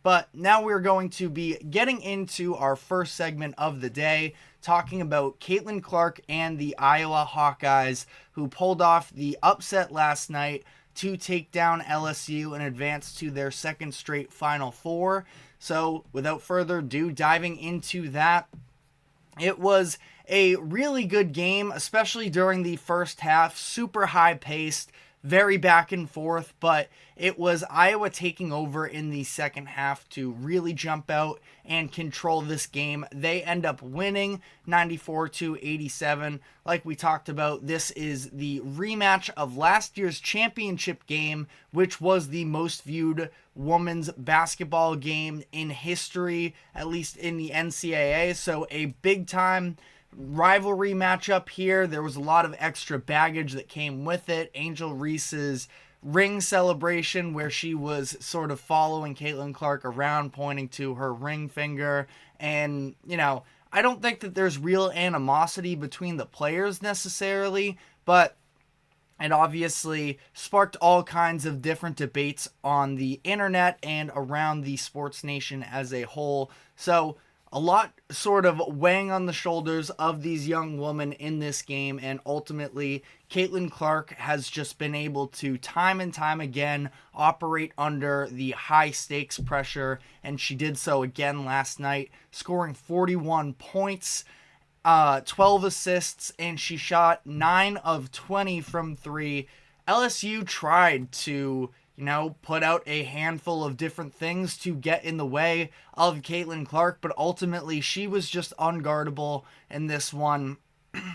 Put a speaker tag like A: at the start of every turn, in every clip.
A: But now we're going to be getting into our first segment of the day, talking about Caitlin Clark and the Iowa Hawkeyes, who pulled off the upset last night to take down LSU and advance to their second straight Final Four. So without further ado, diving into that, it was a really good game, especially during the first half. Super high-paced, very back and forth, but it was Iowa taking over in the second half to really jump out and control this game. They end up winning 94-87. Like we talked about, this is the rematch of last year's championship game, which was the most viewed women's basketball game in history, at least in the NCAA. So a big time rivalry matchup here. There was a lot of extra baggage that came with it. Angel Reese's ring celebration, where she was sort of following Caitlin Clark around, pointing to her ring finger. And, I don't think that there's real animosity between the players necessarily, but it obviously sparked all kinds of different debates on the internet and around the sports nation as a whole. So a lot sort of weighing on the shoulders of these young women in this game, and ultimately Caitlin Clark has just been able to time and time again operate under the high stakes pressure, and she did so again last night, scoring 41 points, 12 assists, and she shot 9 of 20 from 3. LSU tried to put out a handful of different things to get in the way of Caitlin Clark, but ultimately she was just unguardable in this one.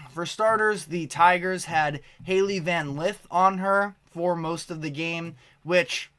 A: For starters, the Tigers had Hailey Van Lith on her for most of the game, which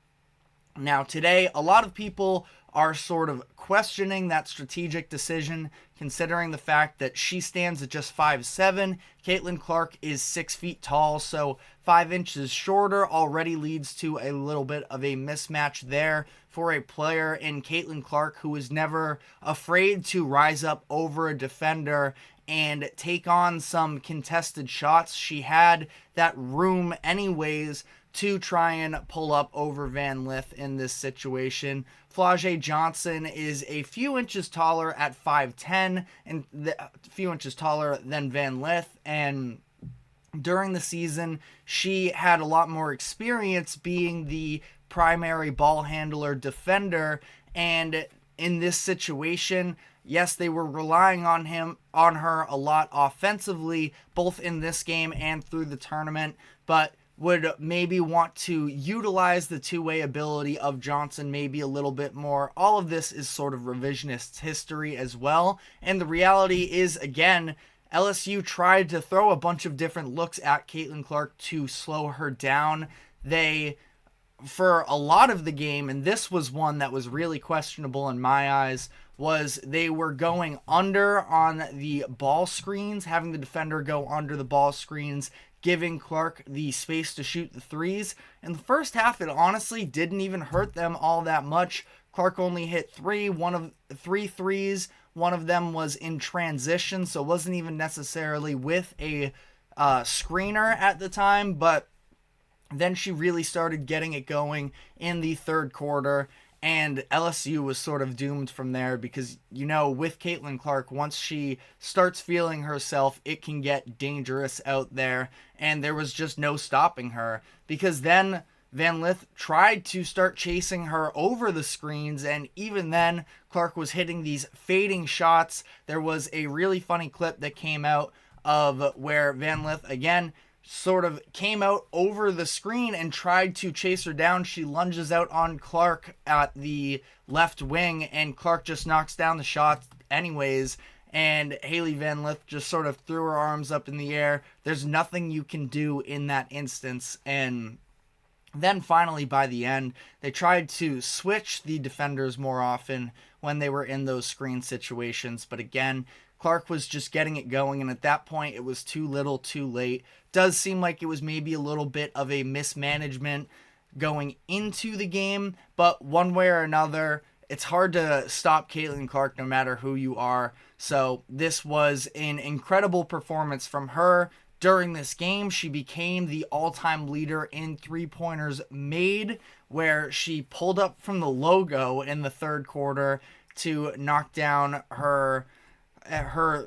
A: now today a lot of people are sort of questioning that strategic decision, considering the fact that she stands at just 5'7". Caitlin Clark is 6 feet tall, so 5 inches shorter already leads to a little bit of a mismatch there for a player in Caitlin Clark, who is never afraid to rise up over a defender and take on some contested shots. She had that room anyways to try and pull up over Van Lith in this situation. Flau'jae Johnson is a few inches taller at 5'10", and a few inches taller than Van Lith, and during the season, she had a lot more experience being the primary ball handler defender, and in this situation, yes, they were relying on her a lot offensively, both in this game and through the tournament, but would maybe want to utilize the two-way ability of Johnson maybe a little bit more. All of this is sort of revisionist history as well, and the reality is, again, LSU tried to throw a bunch of different looks at Caitlin Clark to slow her down. They, for a lot of the game, and this was one that was really questionable in my eyes, was they were going under on the ball screens, having the defender go under the ball screens, giving Clark the space to shoot the threes. In the first half, it honestly didn't even hurt them all that much. Clark only hit three threes. One of them was in transition, so it wasn't even necessarily with a screener at the time, but then she really started getting it going in the third quarter, and LSU was sort of doomed from there because, with Caitlin Clark, once she starts feeling herself, it can get dangerous out there, and there was just no stopping her, because then Van Lith tried to start chasing her over the screens, and even then, Clark was hitting these fading shots. There was a really funny clip that came out of where Van Lith, again, sort of came out over the screen and tried to chase her down. She lunges out on Clark at the left wing, and Clark just knocks down the shot anyways, and Hailey Van Lith just sort of threw her arms up in the air. There's nothing you can do in that instance, and then finally by the end, they tried to switch the defenders more often when they were in those screen situations, but again, Clark was just getting it going, and at that point, it was too little, too late. Does seem like it was maybe a little bit of a mismanagement going into the game, but one way or another, it's hard to stop Caitlin Clark no matter who you are. So this was an incredible performance from her. During this game, she became the all-time leader in three-pointers made where she pulled up from the logo in the third quarter to knock down her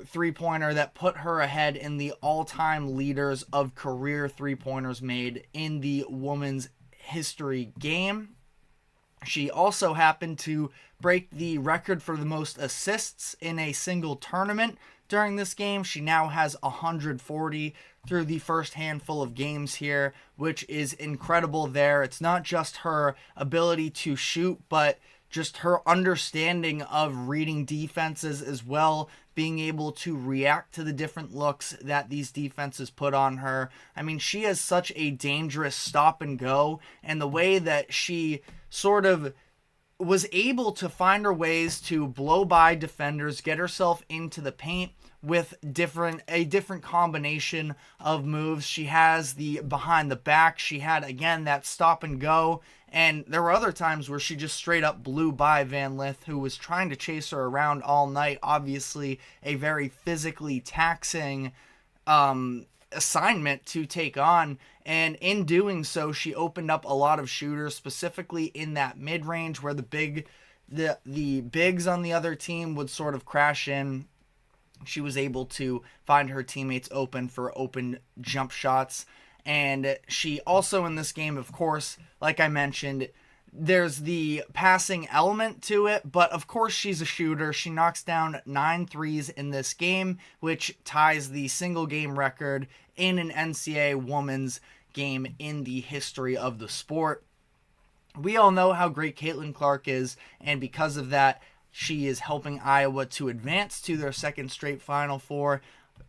A: three-pointer that put her ahead in the all-time leaders of career three-pointers made in the women's history game. She also happened to break the record for the most assists in a single tournament during this game. She now has 140 through the first handful of games here, which is incredible there. It's not just her ability to shoot, but just her understanding of reading defenses as well, being able to react to the different looks that these defenses put on her. I mean, she has such a dangerous stop and go, and the way that she sort of was able to find her ways to blow by defenders, get herself into the paint with a different combination of moves. She has the behind the back. She had, again, that stop and go. And there were other times where she just straight up blew by Van Lith, who was trying to chase her around all night. Obviously, a very physically taxing assignment to take on. And in doing so, she opened up a lot of shooters, specifically in that mid-range where the bigs on the other team would sort of crash in. She was able to find her teammates open for open jump shots. And she also in this game, of course, like I mentioned, there's the passing element to it, but of course she's a shooter. She knocks down 9 threes in this game, which ties the single game record in an NCAA women's game in the history of the sport. We all know how great Caitlin Clark is, and because of that, she is helping Iowa to advance to their second straight Final Four.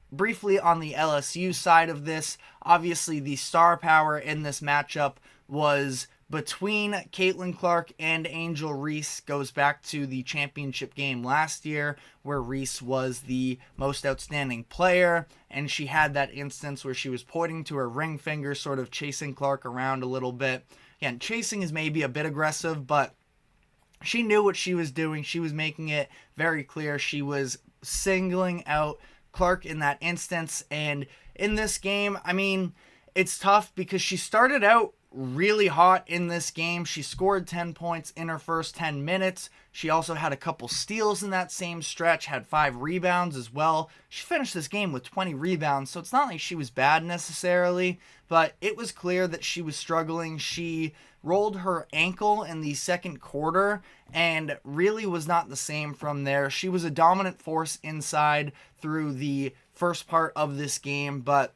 A: Briefly on the LSU side of this, obviously the star power in this matchup was between Caitlin Clark and Angel Reese. Goes back to the championship game last year where Reese was the most outstanding player, and she had that instance where she was pointing to her ring finger, sort of chasing Clark around a little bit. Again, chasing is maybe a bit aggressive, but she knew what she was doing. She was making it very clear. She was singling out Clark in that instance. And in this game, I mean, it's tough because she started out really hot in this game. She scored 10 points in her first 10 minutes. She also had a couple steals in that same stretch, had 5 rebounds as well. She finished this game with 20 rebounds, so it's not like she was bad necessarily, but it was clear that she was struggling. She rolled her ankle in the second quarter and really was not the same from there. She was a dominant force inside through the first part of this game, but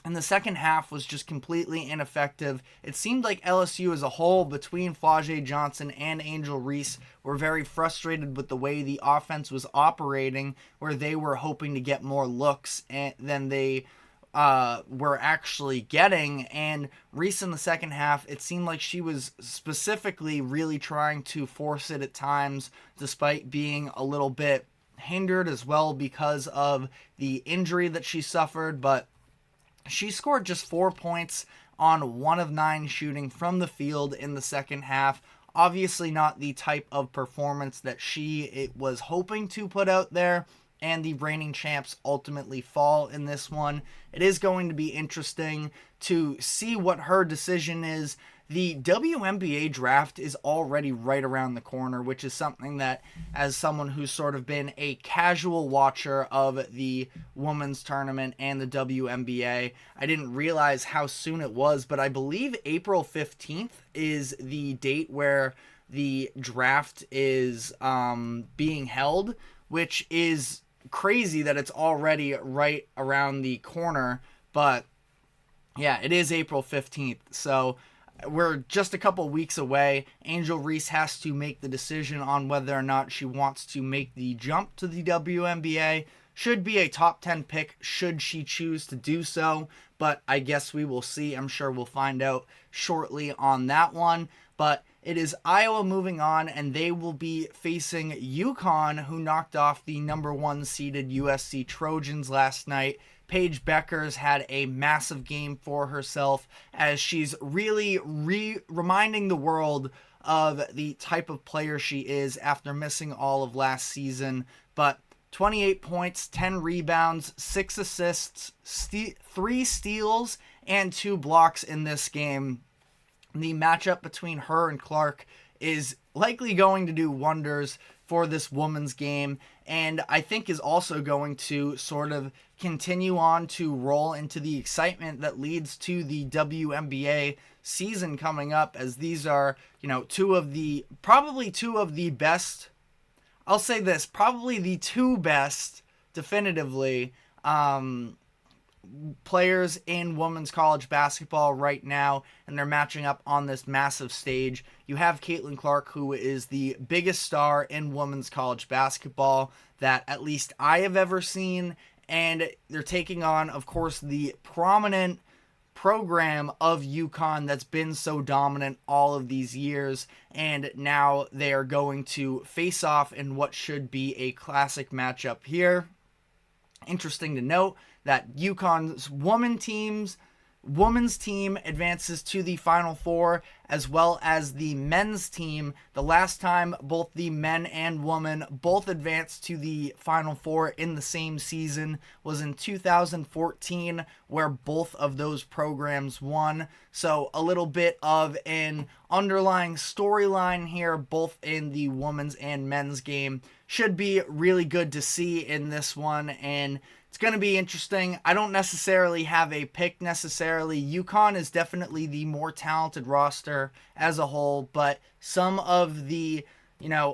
A: in the second half was just completely ineffective. It seemed like LSU as a whole, between Flau'jae Johnson and Angel Reese, were very frustrated with the way the offense was operating, where they were hoping to get more looks than they were actually getting. And Reese in the second half, it seemed like she was specifically really trying to force it at times, despite being a little bit hindered as well because of the injury that she suffered. But she scored just 4 points on 1 of 9 shooting from the field in the second half. Obviously not the type of performance that she was hoping to put out there, and the reigning champs ultimately fall in this one. It is going to be interesting to see what her decision is. The WNBA draft is already right around the corner, which is something that, as someone who's sort of been a casual watcher of the women's tournament and the WNBA, I didn't realize how soon it was, but I believe April 15th is the date where the draft is being held, which is crazy that it's already right around the corner. But yeah, it is April 15th, so we're just a couple weeks away. Angel Reese has to make the decision on whether or not she wants to make the jump to the WNBA. Should be a top 10 pick should she choose to do so, but I guess we will see. I'm sure we'll find out shortly on that one. But it is Iowa moving on, and they will be facing UConn, who knocked off the number 1 seeded USC Trojans last night. Paige Beckers had a massive game for herself as she's really reminding the world of the type of player she is after missing all of last season. But 28 points, 10 rebounds, 6 assists, 3 steals, and 2 blocks in this game. The matchup between her and Clark is likely going to do wonders for this women's game, and I think is also going to sort of continue on to roll into the excitement that leads to the WNBA season coming up, as these are, probably two of the best, I'll say this, probably the two best, definitively, players in women's college basketball right now, and they're matching up on this massive stage. You have Caitlin Clark, who is the biggest star in women's college basketball that at least I have ever seen, and they're taking on, of course, the prominent program of UConn that's been so dominant all of these years, and now they are going to face off in what should be a classic matchup here. Interesting to note that UConn's women's team advances to the Final Four, as well as the men's team. The last time both the men and women both advanced to the Final Four in the same season was in 2014, where both of those programs won. So a little bit of an underlying storyline here, both in the women's and men's game. Should be really good to see in this one, and it's going to be interesting. I don't necessarily have a pick necessarily. UConn is definitely the more talented roster as a whole, but some of the,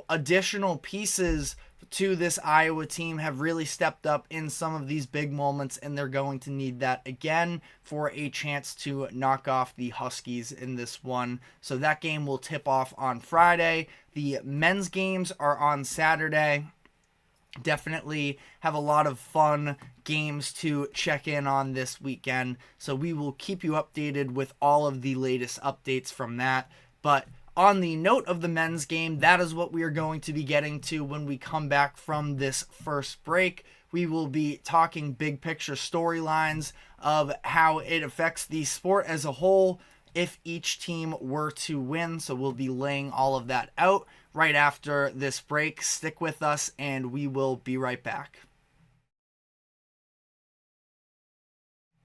A: additional pieces to this Iowa team have really stepped up in some of these big moments, and they're going to need that again for a chance to knock off the Huskies in this one. So that game will tip off on Friday. The men's games are on Saturday. Definitely have a lot of fun games to check in on this weekend, so we will keep you updated with all of the latest updates from that. But on the note of the men's game, that is what we are going to be getting to when we come back from this first break. We will be talking big picture storylines of how it affects the sport as a whole if each team were to win. So we'll be laying all of that out right after this break. Stick with us, and we will be right back.